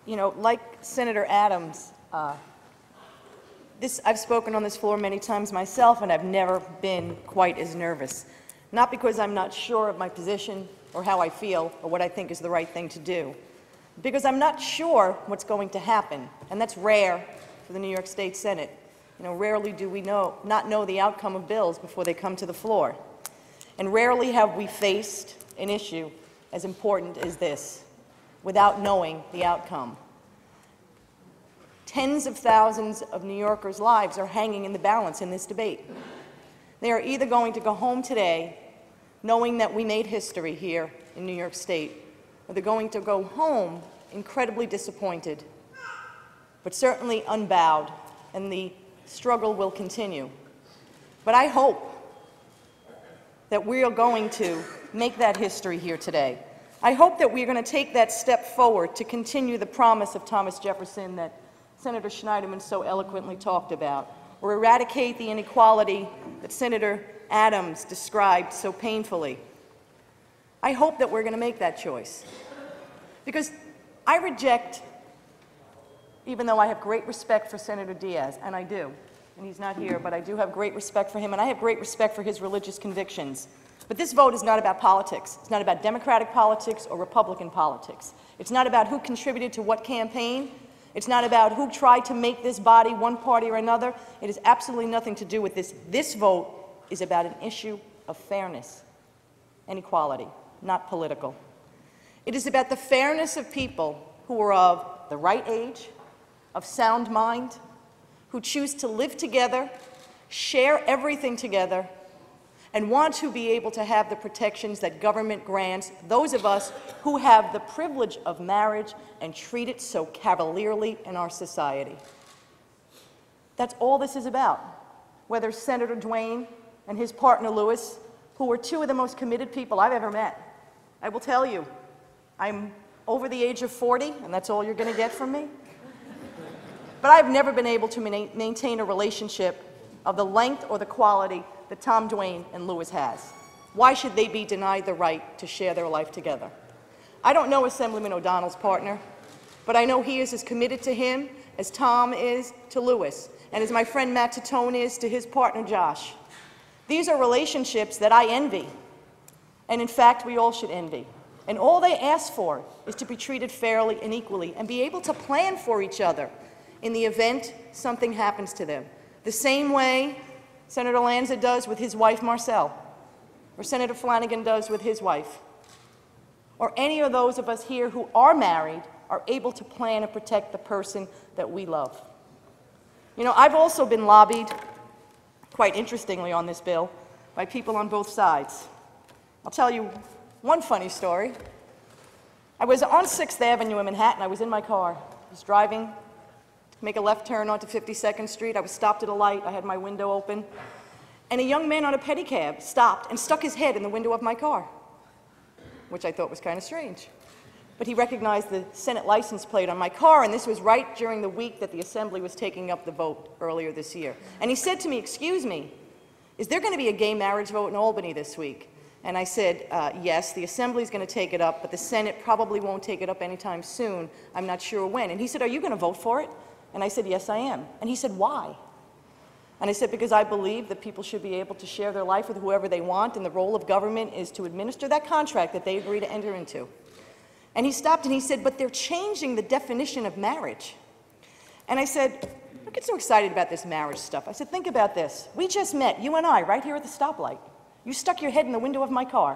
You know, like Senator Adams, I've spoken on this floor many times myself, and I've never been quite as nervous. Not because I'm not sure of my position or how I feel or what I think is the right thing to do, because I'm not sure what's going to happen, and that's rare for the New York State Senate. You know, rarely do we not know the outcome of bills before they come to the floor. And rarely have we faced an issue as important as this without knowing the outcome. Tens of thousands of New Yorkers' lives are hanging in the balance in this debate. They are either going to go home today knowing that we made history here in New York State, or they're going to go home incredibly disappointed, but certainly unbowed, and the struggle will continue. But I hope that we are going to make that history here today. I hope that we're going to take that step forward to continue the promise of Thomas Jefferson that Senator Schneiderman so eloquently talked about, or eradicate the inequality that Senator Adams described so painfully. I hope that we're going to make that choice. Because I reject, even though I have great respect for Senator Diaz, and I do, and he's not here, but I do have great respect for him, and I have great respect for his religious convictions. But this vote is not about politics. It's not about Democratic politics or Republican politics. It's not about who contributed to what campaign. It's not about who tried to make this body one party or another. It has absolutely nothing to do with this. This vote is about an issue of fairness and equality, not political. It is about the fairness of people who are of the right age, of sound mind, who choose to live together, share everything together, and want to be able to have the protections that government grants those of us who have the privilege of marriage and treat it so cavalierly in our society. That's all this is about. Whether Senator Duane and his partner Lewis, who are two of the most committed people I've ever met. I will tell you, I'm over the age of 40, and that's all you're going to get from me. But I've never been able to maintain a relationship of the length or the quality that Tom Duane and Lewis has. Why should they be denied the right to share their life together? I don't know Assemblyman O'Donnell's partner, but I know he is as committed to him as Tom is to Lewis, and as my friend Matt Titone is to his partner Josh. These are relationships that I envy, and in fact we all should envy. And all they ask for is to be treated fairly and equally and be able to plan for each other in the event something happens to them. The same way Senator Lanza does with his wife Marcelle, or Senator Flanagan does with his wife, or any of those of us here who are married are able to plan and protect the person that we love. You know, I've also been lobbied, quite interestingly on this bill, by people on both sides. I'll tell you one funny story. I was on 6th Avenue in Manhattan. I was in my car. I was driving to make a left turn onto 52nd Street. I was stopped at a light. I had my window open. And a young man on a pedicab stopped and stuck his head in the window of my car, which I thought was kind of strange. But he recognized the Senate license plate on my car, and this was right during the week that the Assembly was taking up the vote earlier this year. And he said to me, "Excuse me, is there going to be a gay marriage vote in Albany this week?" And I said, yes, the Assembly's going to take it up, but the Senate probably won't take it up anytime soon. I'm not sure when. And he said, "Are you going to vote for it?" And I said, "Yes, I am." And he said, "Why?" And I said, "Because I believe that people should be able to share their life with whoever they want, and the role of government is to administer that contract that they agree to enter into." And he stopped and he said, "But they're changing the definition of marriage." And I said, "Don't get so excited about this marriage stuff." I said, "Think about this. We just met, you and I, right here at the stoplight. You stuck your head in the window of my car."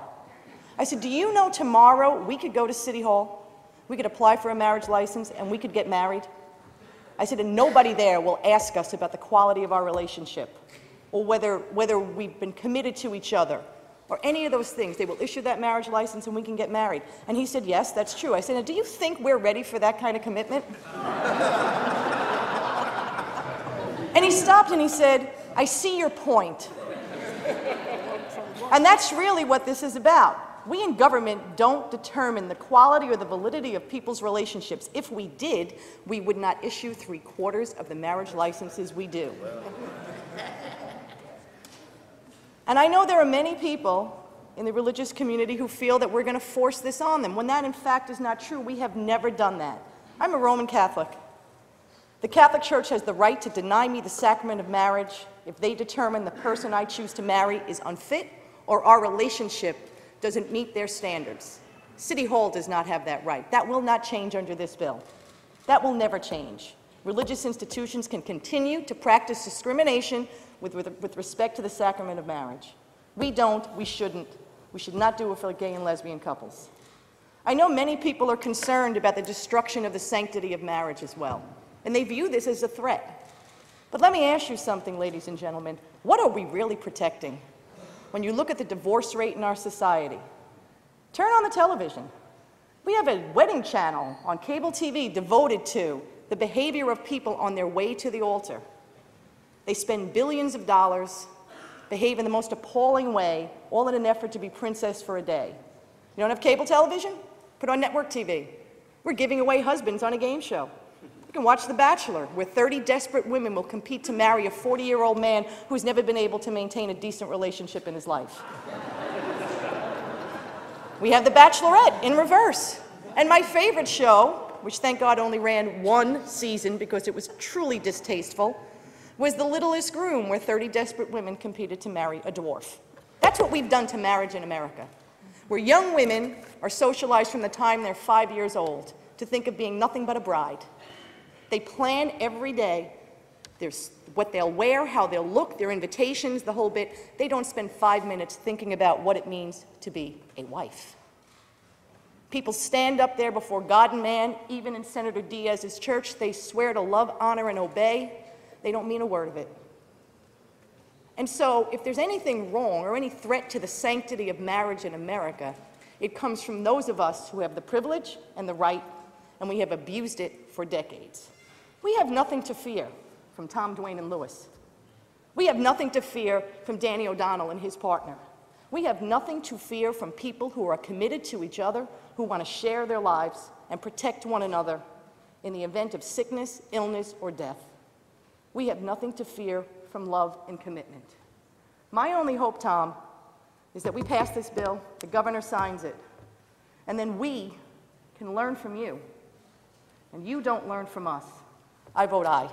I said, "Do you know tomorrow we could go to City Hall, we could apply for a marriage license, and we could get married?" I said, "And nobody there will ask us about the quality of our relationship or whether we've been committed to each other or any of those things. They will issue that marriage license and we can get married." And he said, "Yes, that's true." I said, "Now, do you think we're ready for that kind of commitment?" And he stopped and he said, "I see your point." And that's really what this is about. We in government don't determine the quality or the validity of people's relationships. If we did, we would not issue 3/4 of the marriage licenses we do. And I know there are many people in the religious community who feel that we're going to force this on them, when that in fact is not true. We have never done that. I'm a Roman Catholic. The Catholic Church has the right to deny me the sacrament of marriage if they determine the person I choose to marry is unfit or our relationship doesn't meet their standards. City Hall does not have that right. That will not change under this bill. That will never change. Religious institutions can continue to practice discrimination with respect to the sacrament of marriage. We don't, we shouldn't. We should not do it for gay and lesbian couples. I know many people are concerned about the destruction of the sanctity of marriage as well, and they view this as a threat. But let me ask you something, ladies and gentlemen. What are we really protecting? When you look at the divorce rate in our society, turn on the television. We have a wedding channel on cable TV devoted to the behavior of people on their way to the altar. They spend billions of dollars, behave in the most appalling way, all in an effort to be princess for a day. You don't have cable television? Put on network TV. We're giving away husbands on a game show. You can watch The Bachelor, where 30 desperate women will compete to marry a 40-year-old man who's never been able to maintain a decent relationship in his life. We have The Bachelorette in reverse. And my favorite show, which thank God only ran one season because it was truly distasteful, was The Littlest Groom, where 30 desperate women competed to marry a dwarf. That's what we've done to marriage in America, where young women are socialized from the time they're 5 years old to think of being nothing but a bride. They plan every day. There's what they'll wear, how they'll look, their invitations, the whole bit. They don't spend 5 minutes thinking about what it means to be a wife. People stand up there before God and man. Even in Senator Diaz's church, they swear to love, honor, and obey. They don't mean a word of it. And so, if there's anything wrong or any threat to the sanctity of marriage in America, it comes from those of us who have the privilege and the right, and we have abused it for decades. We have nothing to fear from Tom, Dwayne, and Lewis. We have nothing to fear from Danny O'Donnell and his partner. We have nothing to fear from people who are committed to each other, who want to share their lives and protect one another in the event of sickness, illness, or death. We have nothing to fear from love and commitment. My only hope, Tom, is that we pass this bill, the governor signs it, and then we can learn from you, and you don't learn from us. I vote aye.